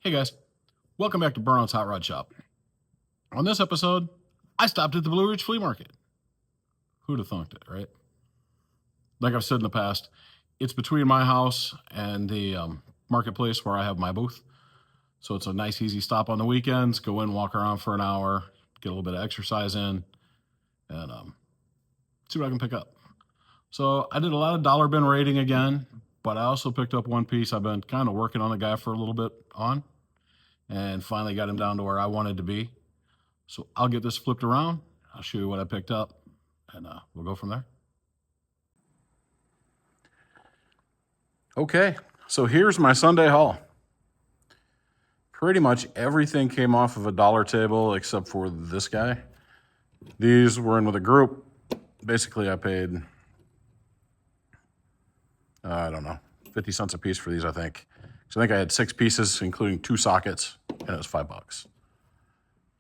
Hey guys, welcome back to Burnout's Hot Rod Shop. On this episode, I stopped at the Blue Ridge Flea Market. Who'd have thunk it, right? Like I've said in the past, it's between my house and the marketplace where I have my booth. So it's a nice, easy stop on the weekends. Go in, walk around for an hour, get a little bit of exercise in, and see what I can pick up. So I did a lot of dollar bin raiding again, but I also picked up one piece I've been kind of working on the guy for a little bit on, and finally got him down to where I wanted to be. So I'll get this flipped around. I'll show you what I picked up, and we'll go from there. Okay, so here's my Sunday haul. Pretty much everything came off of a dollar table except for this guy. These were in with a group. Basically, I paid, I don't know, 50 cents a piece for these, I think. So I think I had 6 pieces, including 2 sockets, and it was $5.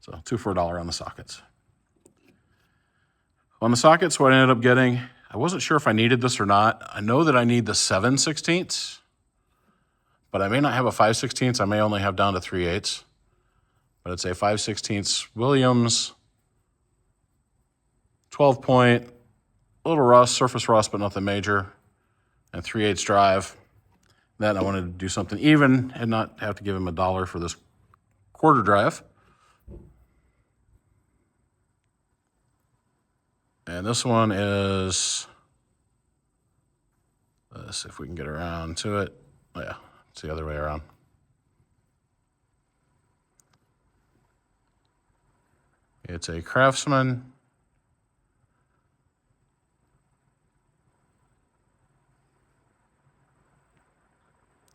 So 2 for $1 on the sockets. On the sockets, what I ended up getting, I wasn't sure if I needed this or not. I know that I need the 7/16, but I may not have a 5/16. I may only have down to 3/8. But it's a 5/16 Williams, 12 point, a little rust, surface rust, but nothing major, and 3/8 drive. Then I wanted to do something even and not have to give him $1 for this quarter drive. And this one is, let's see if we can get around to it. Oh, yeah, it's the other way around. It's a Craftsman.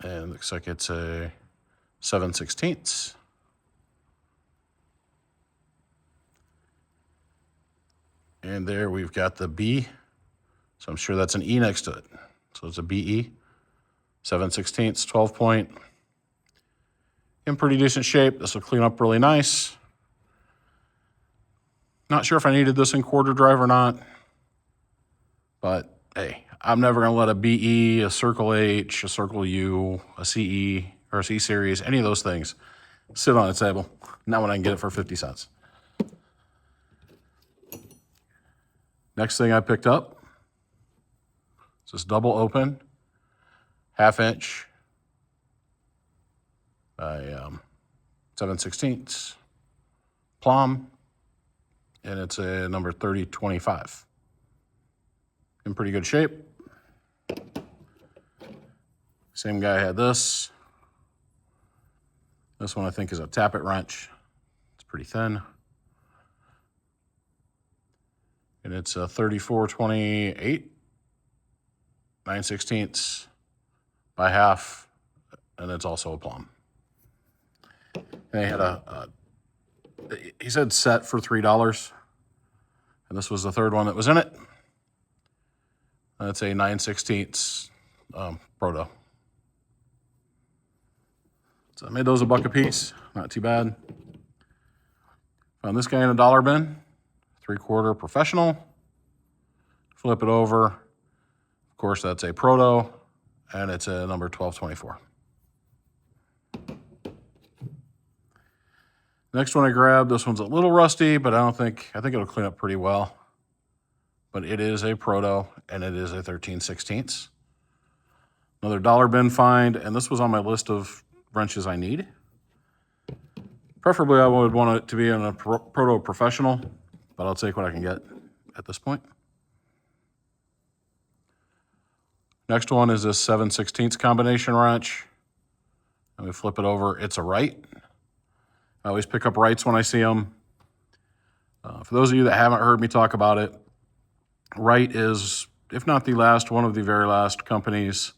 And it looks like it's a 7/16. And there we've got the B. So I'm sure that's an E next to it. So it's a BE, 7/16, 12 point. In pretty decent shape. This will clean up really nice. Not sure if I needed this in quarter drive or not. But hey, I'm never going to let a BE, a Circle H, a Circle U, a CE, or a C Series, any of those things sit on a table. Not when I can get it for 50 cents. Next thing I picked up is this double open, 1/2 inch by 7/16 plum, and it's a number 3025. In pretty good shape. Same guy had this. This one I think is a tappet wrench. It's pretty thin. And it's a 3428, 9/16 by 1/2, and it's also a plum. And he had he said set for $3, and this was the third one that was in it. And it's a 9/16 proto. So I made those $1 a piece, not too bad. Found this guy in a dollar bin. 3/4 professional. Flip it over. Of course, that's a proto, and it's a number 1224. Next one I grabbed, this one's a little rusty, but I think it'll clean up pretty well. But it is a proto, and it is a 13/16. Another dollar bin find, and this was on my list of wrenches I need. Preferably, I would want it to be in a proto professional, but I'll take what I can get at this point. Next one is this 7/16 combination wrench. And we flip it over. It's a right. I always pick up rights when I see them. For those of you that haven't heard me talk about it, Wright is, if not the last, one of the very last companies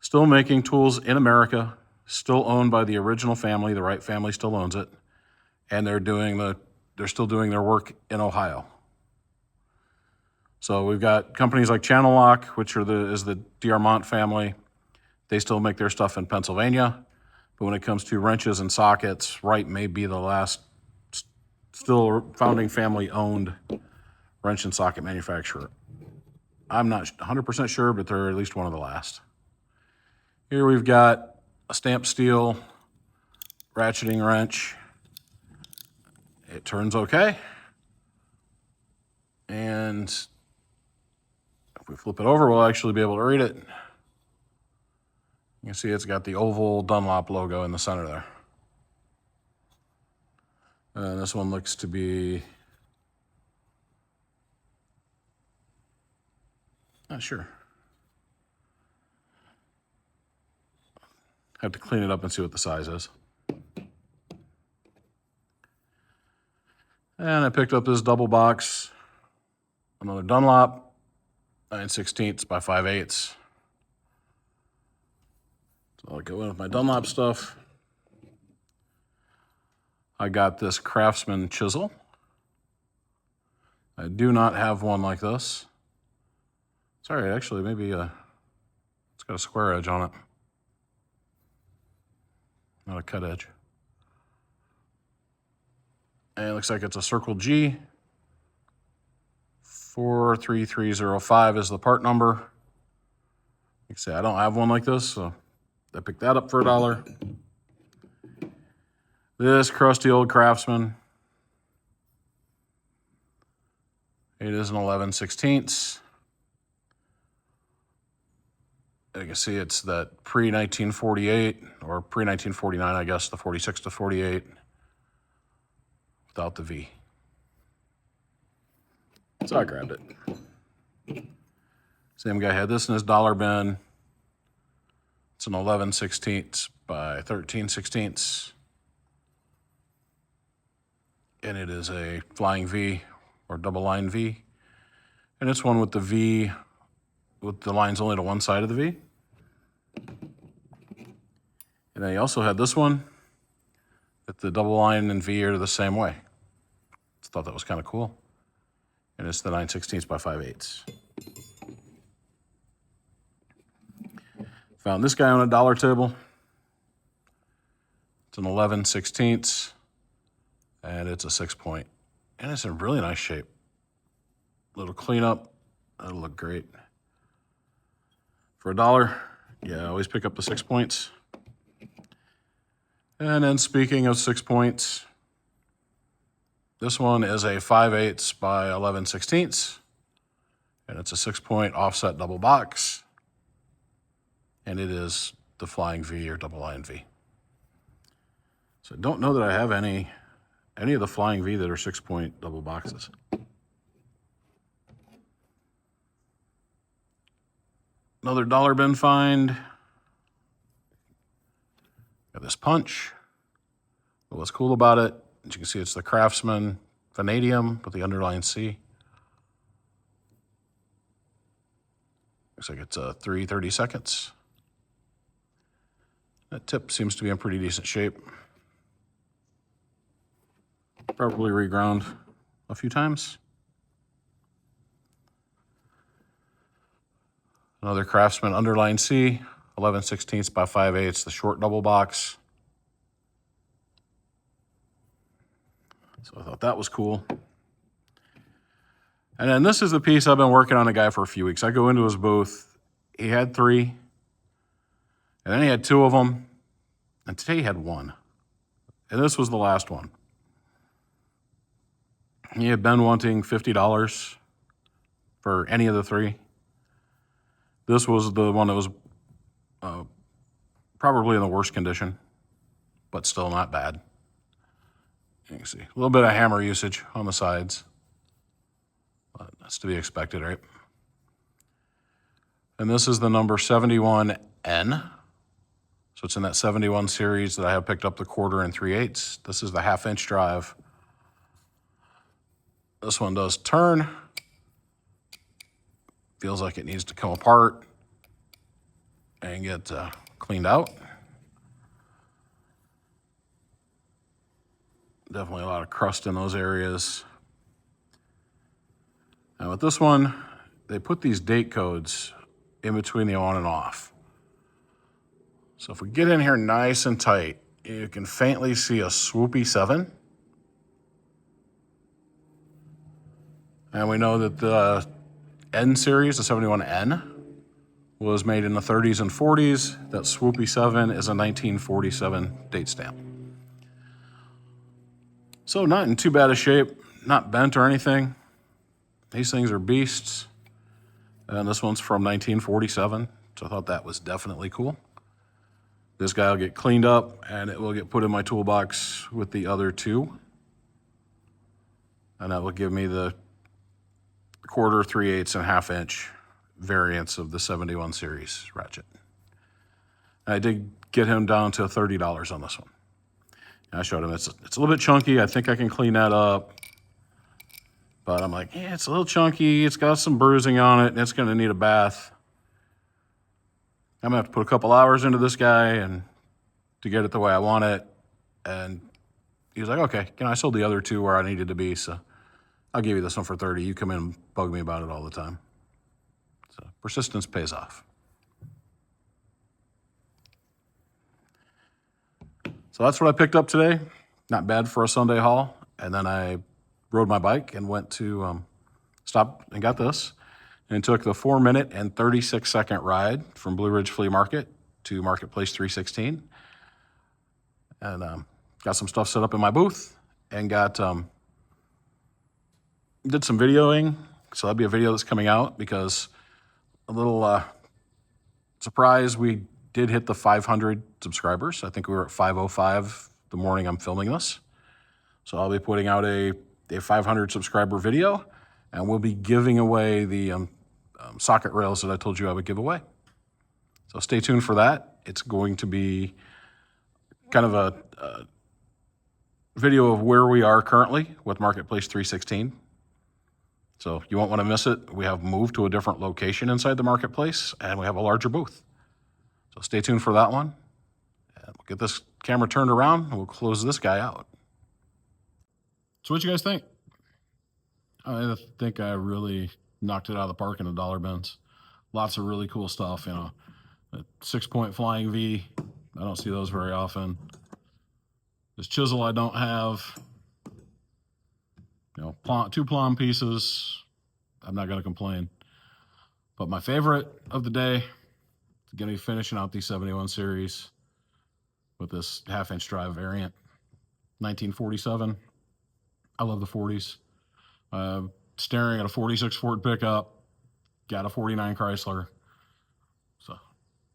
still making tools in America, still owned by the original family. The Wright family still owns it, and they're still doing their work in Ohio. So we've got companies like Channel Lock, which is the D'Armont family. They still make their stuff in Pennsylvania, but when it comes to wrenches and sockets, Wright may be the last still founding family-owned wrench and socket manufacturer. I'm not 100% sure, but they're at least one of the last. Here we've got a stamped steel ratcheting wrench. It turns okay. And if we flip it over, we'll actually be able to read it. You can see it's got the oval Dunlop logo in the center there. And this one looks to be, not sure. Have to clean it up and see what the size is. And I picked up this double box, another Dunlop, 9/16 by 5/8. So I'll go in with my Dunlop stuff. I got this Craftsman chisel. I do not have one like this. Sorry, actually, maybe it's got a square edge on it, not a cut edge. And it looks like it's a Circle G. 43305 is the part number. Like I say, I don't have one like this, so I picked that up for $1. This crusty old Craftsman. It is an 11/16. You can see it's that pre-1948 or pre-1949, I guess, the 46 to 48 without the V. So I grabbed it. Same guy had this in his dollar bin. It's an 11/16 by 13/16. And it is a flying V or double line V. And it's one with the V, with the lines only to one side of the V. And then he also had this one that the double line and V are the same way. Just thought that was kind of cool. And it's the 9/16 by 5/8. Found this guy on a dollar table. It's an 11/16, and it's a 6-point. And it's in really nice shape. Little cleanup, that'll look great. For $1, yeah, always pick up the 6 points. And then speaking of 6 points, this one is a 5/8 by 11/16, and it's a 6-point offset double box, and it is the flying V or double line V. So I don't know that I have any of the flying V that are 6-point double boxes. Another dollar bin find. Got this punch. But what's cool about it, as you can see, it's the Craftsman Vanadium with the underline C. Looks like it's 3/32. That tip seems to be in pretty decent shape. Probably reground a few times. Another Craftsman underline C, 11/16 by 5/8, the short double box. So I thought that was cool. And then this is the piece I've been working on a guy for a few weeks. I go into his booth. He had 3, and then he had 2 of them, and today he had 1. And this was the last one. He had been wanting $50 for any of the 3. This was the one that was probably in the worst condition, but still not bad. You can see a little bit of hammer usage on the sides, but that's to be expected, right? And this is the number 71N. So it's in that 71 series that I have picked up the 1/4 and 3/8. This is the 1/2-inch drive. This one does turn. Feels like it needs to come apart and get cleaned out. Definitely a lot of crust in those areas. Now with this one, they put these date codes in between the on and off. So if we get in here nice and tight, you can faintly see a swoopy 7. And we know that the N series, the 71N, was made in the 30s and 40s. That swoopy 7 is a 1947 date stamp. So not in too bad a shape, not bent or anything. These things are beasts. And this one's from 1947, so I thought that was definitely cool. This guy will get cleaned up and it will get put in my toolbox with the other two. And that will give me the 1/4, 3/8, and 1/2 inch variants of the 71 series ratchet. I did get him down to $30 on this one. And I showed him it's a little bit chunky. I think I can clean that up. But I'm like, yeah, it's a little chunky. It's got some bruising on it, and it's going to need a bath. I'm going to have to put a couple hours into this guy and to get it the way I want it. And he was like, okay, I sold the other two where I needed to be, so I'll give you this one for 30. You come in and bug me about it all the time. So persistence pays off. So that's what I picked up today. Not bad for a Sunday haul. And then I rode my bike and went to stop and got this and took the 4-minute and 36-second ride from Blue Ridge Flea Market to Marketplace 316. And got some stuff set up in my booth and got did some videoing. So that'll be a video that's coming out because a little surprise, we did hit the 500 subscribers. I think we were at 505 the morning I'm filming this. So I'll be putting out a 500 subscriber video, and we'll be giving away the socket rails that I told you I would give away. So stay tuned for that. It's going to be kind of a video of where we are currently with Marketplace 316. So you won't want to miss it. We have moved to a different location inside the marketplace, and we have a larger booth. So stay tuned for that one. And we'll get this camera turned around, and we'll close this guy out. So what you guys think? I think I really knocked it out of the park in the dollar bins. Lots of really cool stuff, you know. A 6-point flying V. I don't see those very often. This chisel I don't have. You know, 2 plum pieces. I'm not going to complain. But my favorite of the day is going to be finishing out the 71 series with this 1/2 inch drive variant. 1947. I love the 40s. Staring at a 46 Ford pickup. Got a 49 Chrysler. So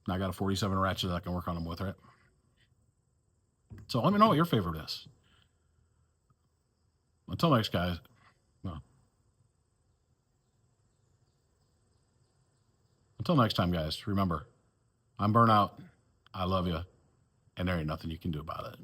now I got a 47 ratchet that I can work on them with, right? So let me know what your favorite is. Until next, guys. No. Until next time, guys, remember, I'm burnout. I love you. And there ain't nothing you can do about it.